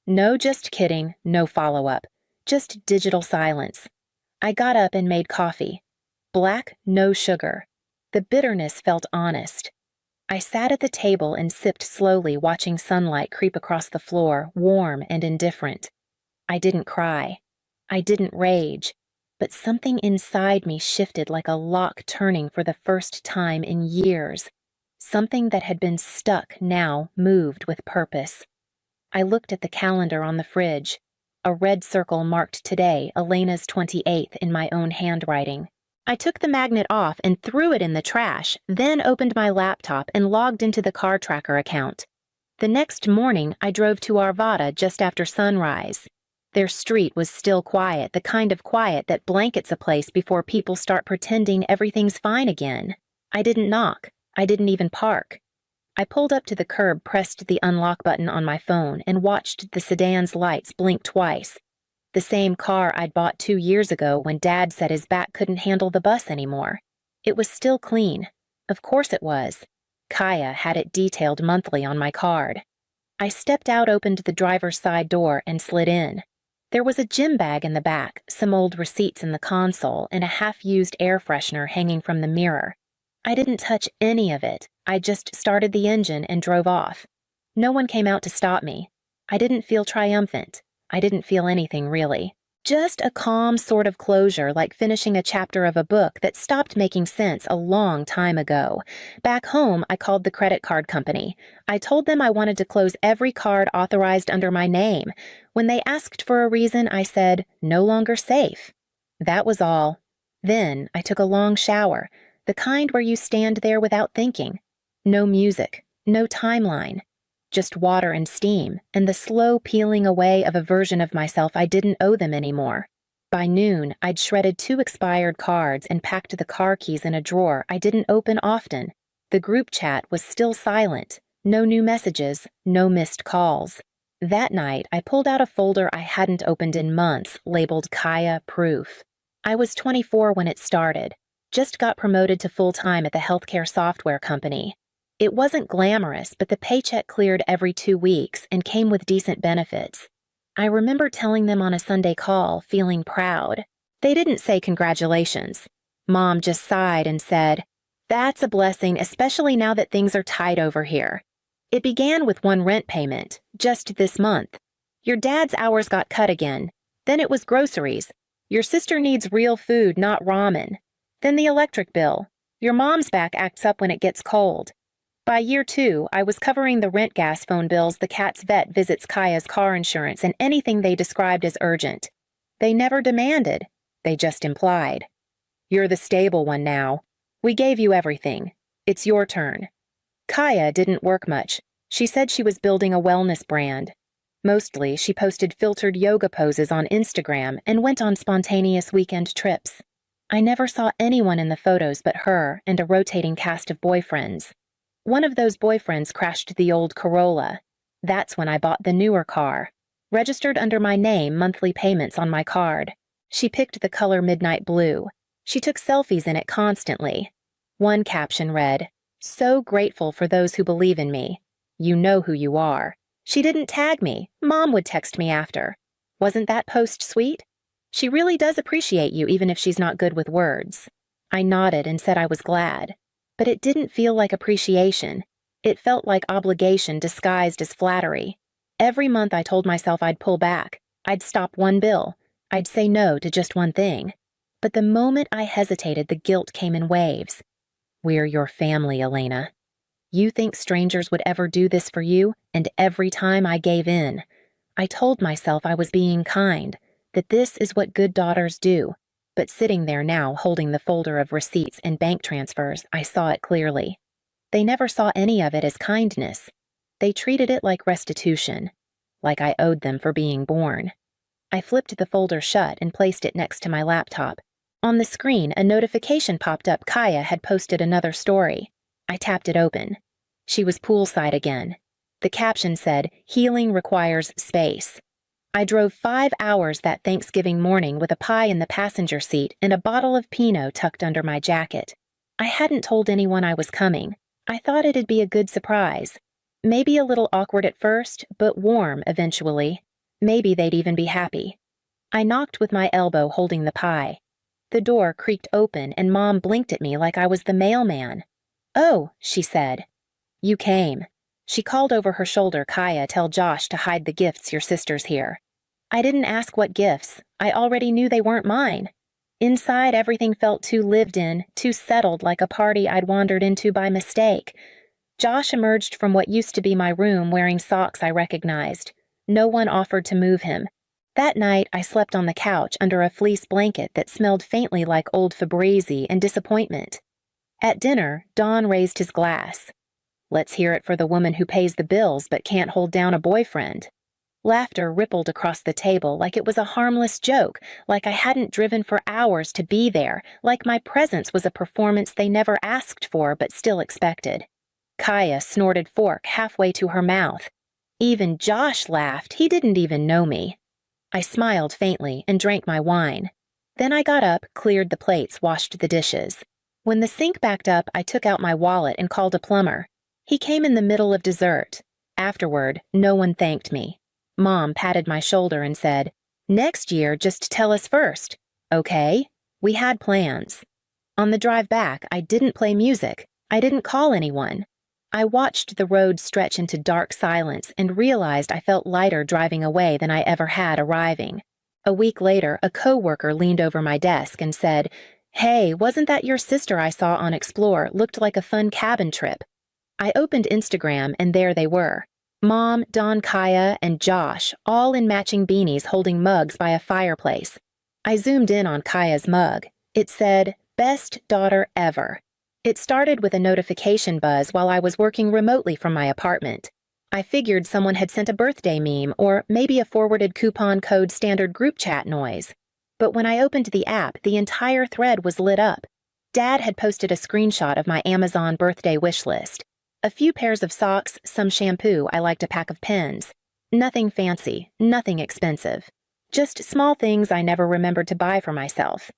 No just kidding, no follow-up. Just digital silence. I got up and made coffee. Black, no sugar. The bitterness felt honest. I sat at the table and sipped slowly, watching sunlight creep across the floor, warm and indifferent. I didn't cry. I didn't rage. But something inside me shifted like a lock turning for the first time in years. Something that had been stuck now moved with purpose. I looked at the calendar on the fridge. A red circle marked today, Elena's 28th, in my own handwriting. I took the magnet off and threw it in the trash, then opened my laptop and logged into the car tracker account. The next morning, I drove to Arvada just after sunrise. Their street was still quiet, the kind of quiet that blankets a place before people start pretending everything's fine again. I didn't knock. I didn't even park. I pulled up to the curb, pressed the unlock button on my phone, and watched the sedan's lights blink twice. The same car I'd bought 2 years ago when Dad said his back couldn't handle the bus anymore. It was still clean. Of course it was. Kaya had it detailed monthly on my card. I stepped out, opened the driver's side door, and slid in. There was a gym bag in the back, some old receipts in the console, and a half-used air freshener hanging from the mirror. I didn't touch any of it. I just started the engine and drove off. No one came out to stop me. I didn't feel triumphant. I didn't feel anything really. Just a calm sort of closure, like finishing a chapter of a book that stopped making sense a long time ago. Back home, I called the credit card company. I told them I wanted to close every card authorized under my name. When they asked for a reason, I said, "No longer safe." That was all. Then I took a long shower, the kind where you stand there without thinking. No music, no timeline. Just water and steam, and the slow peeling away of a version of myself I didn't owe them anymore. By noon, I'd shredded 2 expired cards and packed the car keys in a drawer I didn't open often. The group chat was still silent. No new messages, no missed calls. That night, I pulled out a folder I hadn't opened in months, labeled Kaya Proof. I was 24 when it started. Just got promoted to full-time at the healthcare software company. It wasn't glamorous, but the paycheck cleared every 2 weeks and came with decent benefits. I remember telling them on a Sunday call, feeling proud. They didn't say congratulations. Mom just sighed and said, "That's a blessing, especially now that things are tight over here. It began with 1 rent payment, just this month. Your dad's hours got cut again. Then it was groceries. Your sister needs real food, not ramen. Then the electric bill. Your mom's back acts up when it gets cold. By year 2, I was covering the rent, gas, phone bills, the cat's vet visits, Kaya's car insurance, and anything they described as urgent. They never demanded. They just implied. You're the stable one now. We gave you everything. It's your turn." Kaya didn't work much. She said she was building a wellness brand. Mostly, she posted filtered yoga poses on Instagram and went on spontaneous weekend trips. I never saw anyone in the photos but her and a rotating cast of boyfriends. One of those boyfriends crashed the old Corolla. That's when I bought the newer car. Registered under my name, monthly payments on my card. She picked the color midnight blue. She took selfies in it constantly. One caption read, "So grateful for those who believe in me. You know who you are." She didn't tag me. Mom would text me after. Wasn't that post sweet? She really does appreciate you even if she's not good with words. I nodded and said I was glad. But it didn't feel like appreciation. It felt like obligation disguised as flattery. Every month I told myself I'd pull back. I'd stop 1 bill. I'd say no to just 1 thing. But the moment I hesitated, the guilt came in waves. "We're your family, Elena. You think strangers would ever do this for you, and every time I gave in. I told myself I was being kind, that this is what good daughters do. But sitting there now, holding the folder of receipts and bank transfers, I saw it clearly. They never saw any of it as kindness. They treated it like restitution, like I owed them for being born. I flipped the folder shut and placed it next to my laptop. On the screen, a notification popped up. Kaya had posted another story. I tapped it open. She was poolside again. The caption said, "Healing requires space." I drove 5 hours that Thanksgiving morning with a pie in the passenger seat and a bottle of Pinot tucked under my jacket. I hadn't told anyone I was coming. I thought it'd be a good surprise. Maybe a little awkward at first, but warm eventually. Maybe they'd even be happy. I knocked with my elbow holding the pie. The door creaked open and Mom blinked at me like I was the mailman. "Oh," she said. "You came." She called over her shoulder, "Kaya, tell Josh to hide the gifts your sister's here." I didn't ask what gifts. I already knew they weren't mine. Inside, everything felt too lived in, too settled, like a party I'd wandered into by mistake. Josh emerged from what used to be my room wearing socks I recognized. No one offered to move him. That night, I slept on the couch under a fleece blanket that smelled faintly like old Febreze and disappointment. At dinner, Don raised his glass. Let's hear it for the woman who pays the bills but can't hold down a boyfriend. Laughter rippled across the table like it was a harmless joke, like I hadn't driven for hours to be there, like my presence was a performance they never asked for but still expected. Kaya snorted fork halfway to her mouth. Even Josh laughed. He didn't even know me. I smiled faintly and drank my wine. Then I got up, cleared the plates, washed the dishes. When the sink backed up, I took out my wallet and called a plumber. He came in the middle of dessert. Afterward, no one thanked me. Mom patted my shoulder and said, "Next year, just tell us first, okay?" We had plans. On the drive back, I didn't play music. I didn't call anyone. I watched the road stretch into dark silence and realized I felt lighter driving away than I ever had arriving. A week later, a coworker leaned over my desk and said, "Hey, wasn't that your sister I saw on Explore? Looked like a fun cabin trip." I opened Instagram and there they were. Mom, Don, Kaya, and Josh, all in matching beanies holding mugs by a fireplace. I zoomed in on Kaya's mug. It said, "Best daughter ever." It started with a notification buzz while I was working remotely from my apartment. I figured someone had sent a birthday meme or maybe a forwarded coupon code standard group chat noise. But when I opened the app, the entire thread was lit up. Dad had posted a screenshot of my Amazon birthday wish list. A few pairs of socks, some shampoo, I liked a pack of pens. Nothing fancy, nothing expensive. Just small things I never remembered to buy for myself.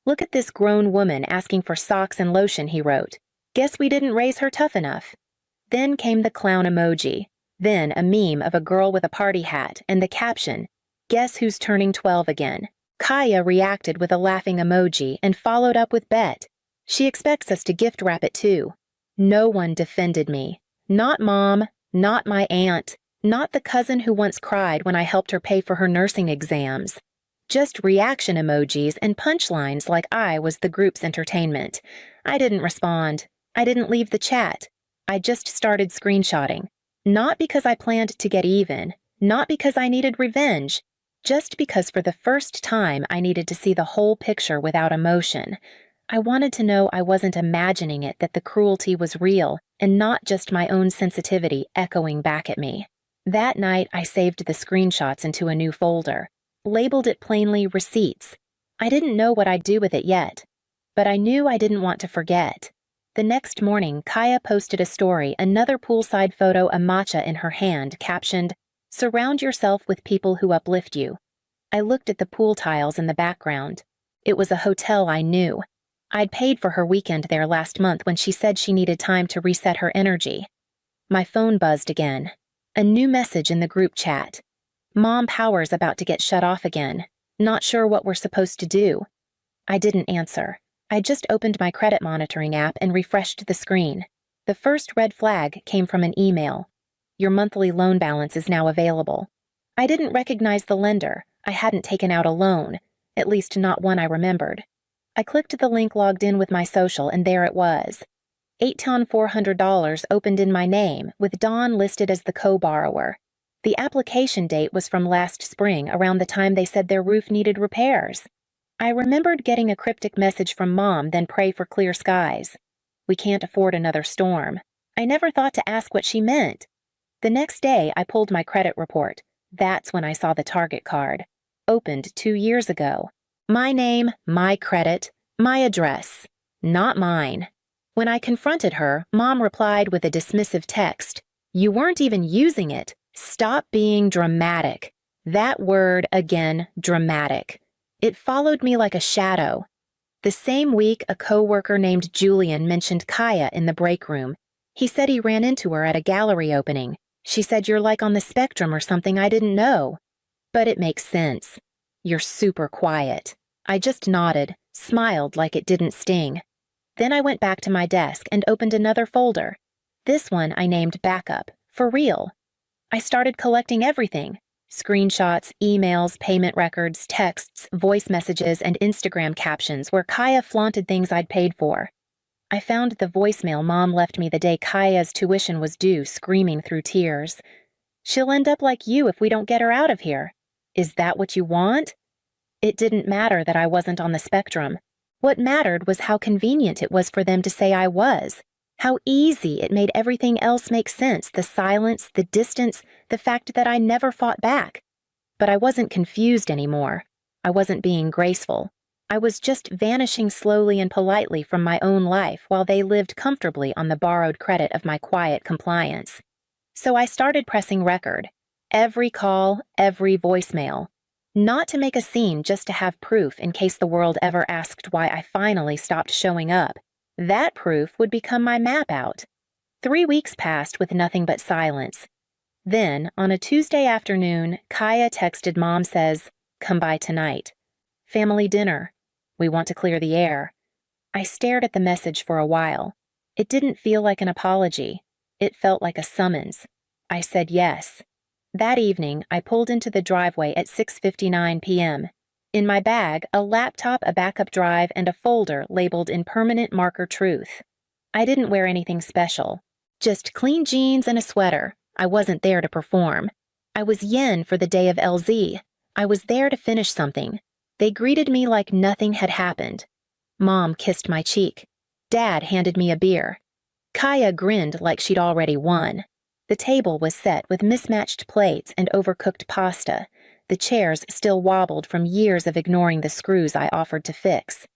"Look at this grown woman asking for socks and lotion," he wrote. "Guess we didn't raise her tough enough." Then came the clown emoji. Then a meme of a girl with a party hat and the caption, "Guess who's turning 12 again?" Kaya reacted with a laughing emoji and followed up with bet. She expects us to gift wrap it too. No one defended me. Not Mom, not my aunt, not the cousin who once cried when I helped her pay for her nursing exams. Just reaction emojis and punchlines like I was the group's entertainment. I didn't respond. I didn't leave the chat. I just started screenshotting. Not because I planned to get even, not because I needed revenge, just because for the first time I needed to see the whole picture without emotion. I wanted to know I wasn't imagining it, that the cruelty was real and not just my own sensitivity echoing back at me. That night, I saved the screenshots into a new folder, labeled it plainly Receipts. I didn't know what I'd do with it yet, but I knew I didn't want to forget. The next morning, Kaya posted a story, another poolside photo, a matcha in her hand, captioned, "Surround yourself with people who uplift you." I looked at the pool tiles in the background. It was a hotel I knew. I'd paid for her weekend there last month when she said she needed time to reset her energy. My phone buzzed again. A new message in the group chat. "Mom Power's about to get shut off again. Not sure what we're supposed to do." I didn't answer. I just opened my credit monitoring app and refreshed the screen. The first red flag came from an email. "Your monthly loan balance is now available." I didn't recognize the lender. I hadn't taken out a loan, at least not one I remembered. I clicked the link, logged in with my social, and there it was. $8,400 opened in my name, with Dawn listed as the co-borrower. The application date was from last spring, around the time they said their roof needed repairs. I remembered getting a cryptic message from Mom, then pray for clear skies. "We can't afford another storm." I never thought to ask what she meant. The next day, I pulled my credit report. That's when I saw the Target card. Opened 2 years ago. My name, my credit, my address. Not mine. When I confronted her, Mom replied with a dismissive text. "You weren't even using it. Stop being dramatic." That word again, dramatic. It followed me like a shadow. The same week, a coworker named Julian mentioned Kaya in the break room. He said he ran into her at a gallery opening. She said, "You're like on the spectrum or something I didn't know." But it makes sense. "You're super quiet." I just nodded, smiled like it didn't sting. Then I went back to my desk and opened another folder. This one I named Backup, for real. I started collecting everything. Screenshots, emails, payment records, texts, voice messages, and Instagram captions where Kaya flaunted things I'd paid for. I found the voicemail Mom left me the day Kaya's tuition was due, screaming through tears. "She'll end up like you if we don't get her out of here." Is that what you want? It didn't matter that I wasn't on the spectrum. What mattered was how convenient it was for them to say I was. How easy it made everything else make sense, the silence, the distance, the fact that I never fought back. But I wasn't confused anymore. I wasn't being graceful. I was just vanishing slowly and politely from my own life while they lived comfortably on the borrowed credit of my quiet compliance. So I started pressing record. Every call, every voicemail. Not to make a scene, just to have proof in case the world ever asked why I finally stopped showing up. That proof would become my map out. 3 weeks passed with nothing but silence. Then, on a Tuesday afternoon, Kaya texted Mom says, "Come by tonight. Family dinner. We want to clear the air." I stared at the message for a while. It didn't feel like an apology. It felt like a summons. I said yes. That evening, I pulled into the driveway at 6:59 p.m. In my bag, a laptop, a backup drive, and a folder labeled in permanent marker truth. I didn't wear anything special. Just clean jeans and a sweater. I wasn't there to perform. I was yen for the day of LZ. I was there to finish something. They greeted me like nothing had happened. Mom kissed my cheek. Dad handed me a beer. Kaya grinned like she'd already won. The table was set with mismatched plates and overcooked pasta. The chairs still wobbled from years of ignoring the screws I offered to fix.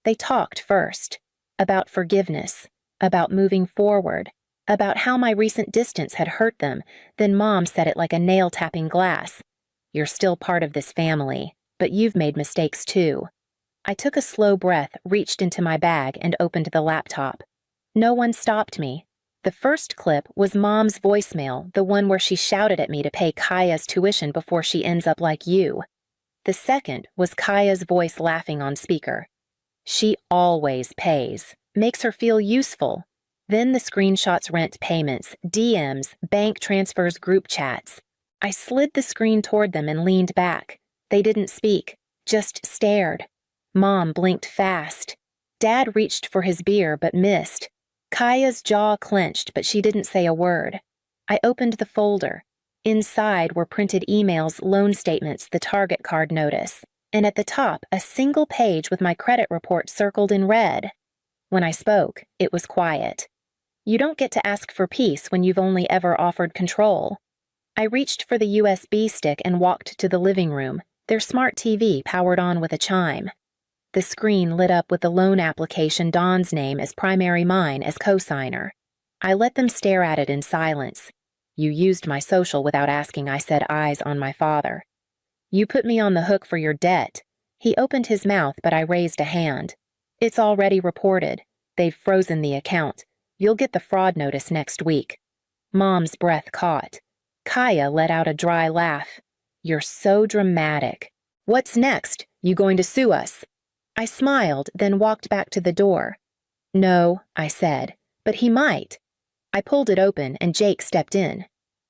They talked first. About forgiveness. About moving forward. About how my recent distance had hurt them. Then Mom said it like a nail-tapping glass. "You're still part of this family, but you've made mistakes too." I took a slow breath, reached into my bag, and opened the laptop. No one stopped me. The first clip was Mom's voicemail, the one where she shouted at me to pay Kaya's tuition before she ends up like you. The second was Kaya's voice laughing on speaker. She always pays. Makes her feel useful. Then the screenshots, rent payments, DMs, bank transfers, group chats. I slid the screen toward them and leaned back. They didn't speak, just stared. Mom blinked fast. Dad reached for his beer but missed. Kaya's jaw clenched, but she didn't say a word. I opened the folder. Inside were printed emails, loan statements, the Target card notice, and at the top, a single page with my credit report circled in red. When I spoke, it was quiet. You don't get to ask for peace when you've only ever offered control. I reached for the USB stick and walked to the living room, their smart TV powered on with a chime. The screen lit up with the loan application, Dawn's name as primary, mine as co-signer. I let them stare at it in silence. "You used my social without asking," I said, eyes on my father. "You put me on the hook for your debt." He opened his mouth, but I raised a hand. "It's already reported. They've frozen the account. You'll get the fraud notice next week." Mom's breath caught. Kaya let out a dry laugh. "You're so dramatic. What's next? You going to sue us?" I smiled, then walked back to the door. "No," I said, "but he might." I pulled it open, and Jake stepped in.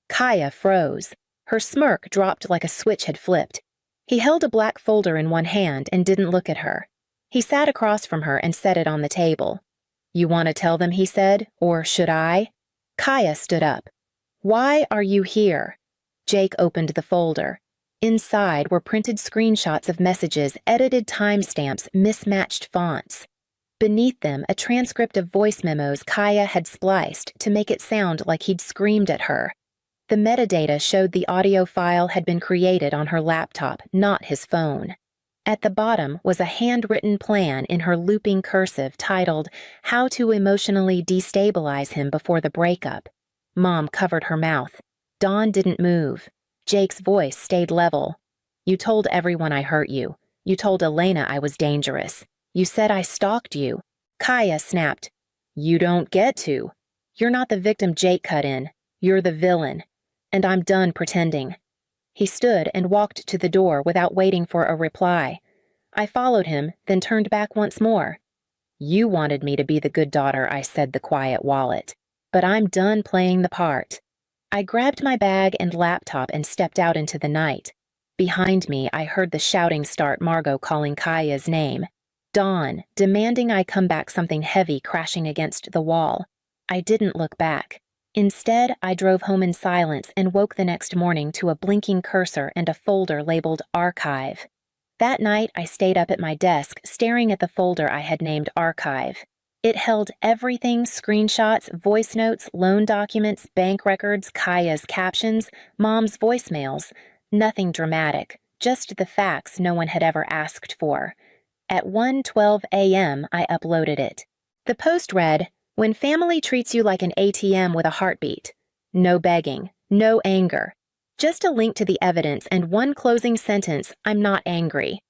Kaya froze. Her smirk dropped like a switch had flipped. He held a black folder in one hand and didn't look at her. He sat across from her and set it on the table. "You want to tell them," he said, "or should I?" Kaya stood up. "Why are you here?" Jake opened the folder. Inside were printed screenshots of messages, edited timestamps, mismatched fonts. Beneath them, a transcript of voice memos Kaya had spliced to make it sound like he'd screamed at her. The metadata showed the audio file had been created on her laptop, not his phone. At the bottom was a handwritten plan in her looping cursive titled, "How to Emotionally Destabilize Him Before the Breakup." Mom covered her mouth. Dawn didn't move. Jake's voice stayed level. "You told everyone I hurt you. You told Elena I was dangerous. You said I stalked you." Kaya snapped. "You don't get to. You're not the victim Jake cut in. You're the villain. And I'm done pretending." He stood and walked to the door without waiting for a reply. I followed him, then turned back once more. "You wanted me to be the good daughter," I said, the quiet wallet. "But I'm done playing the part." I grabbed my bag and laptop and stepped out into the night. Behind me, I heard the shouting start, Margot calling Kaya's name. Dawn, demanding I come back, something heavy crashing against the wall. I didn't look back. Instead, I drove home in silence and woke the next morning to a blinking cursor and a folder labeled Archive. That night, I stayed up at my desk staring at the folder I had named Archive. It held everything: screenshots, voice notes, loan documents, bank records, Kaya's captions, Mom's voicemails. Nothing dramatic, just the facts no one had ever asked for. At 1:12 a.m., I uploaded it. The post read, "When family treats you like an ATM with a heartbeat. No begging, no anger. Just a link to the evidence and one closing sentence: I'm not angry.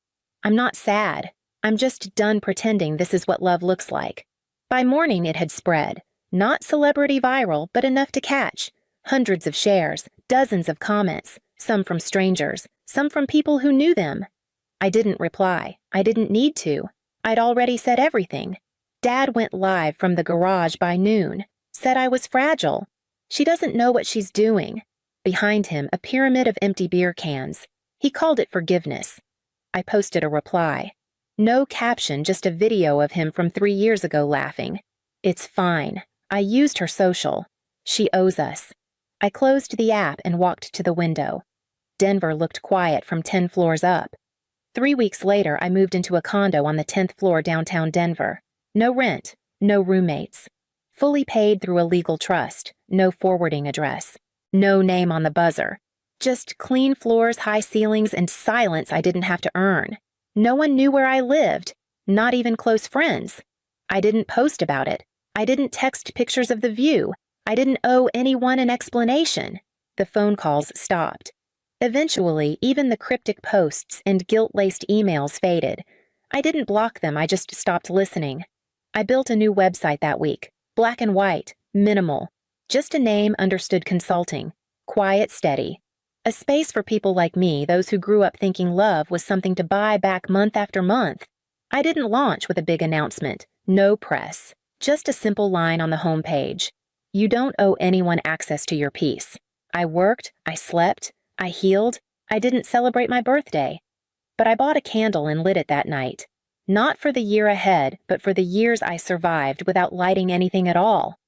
I'm not sad. I'm just done pretending this is what love looks like." By morning it had spread. Not celebrity viral, but enough to catch. Hundreds of shares, dozens of comments, some from strangers, some from people who knew them. I didn't reply. I didn't need to. I'd already said everything. Dad went live from the garage by noon, said I was fragile. She doesn't know what she's doing. Behind him, a pyramid of empty beer cans. He called it forgiveness. I posted a reply. No caption, just a video of him from 3 years ago laughing. It's fine. I used her social. She owes us. I closed the app and walked to the window. Denver looked quiet from 10 floors up. 3 weeks later, I moved into a condo on the 10th floor downtown Denver. No rent, no roommates. Fully paid through a legal trust, no forwarding address. No name on the buzzer. Just clean floors, high ceilings, and silence I didn't have to earn. No one knew where I lived, not even close friends. I didn't post about it. I didn't text pictures of the view. I didn't owe anyone an explanation. The phone calls stopped. Eventually, even the cryptic posts and guilt-laced emails faded. I didn't block them, I just stopped listening. I built a new website that week. Black and white, minimal. Just a name, understood consulting. Quiet, steady. A space for people like me, those who grew up thinking love was something to buy back month after month. I didn't launch with a big announcement. No press. Just a simple line on the homepage. You don't owe anyone access to your peace. I worked, I slept, I healed, I didn't celebrate my birthday. But I bought a candle and lit it that night. Not for the year ahead, but for the years I survived without lighting anything at all.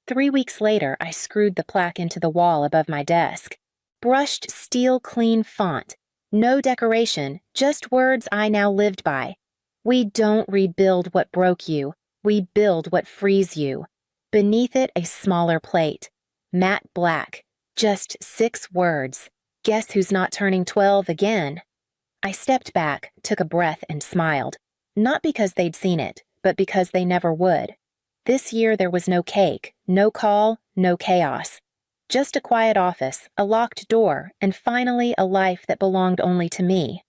3 weeks later, I screwed the plaque into the wall above my desk. Brushed steel clean font. No decoration, just words I now lived by. We don't rebuild what broke you. We build what frees you. Beneath it, a smaller plate. Matte black. Just 6 words. Guess who's not turning 12 again? I stepped back, took a breath, and smiled. Not because they'd seen it, but because they never would. This year there was no cake, no call, no chaos. Just a quiet office, a locked door, and finally a life that belonged only to me.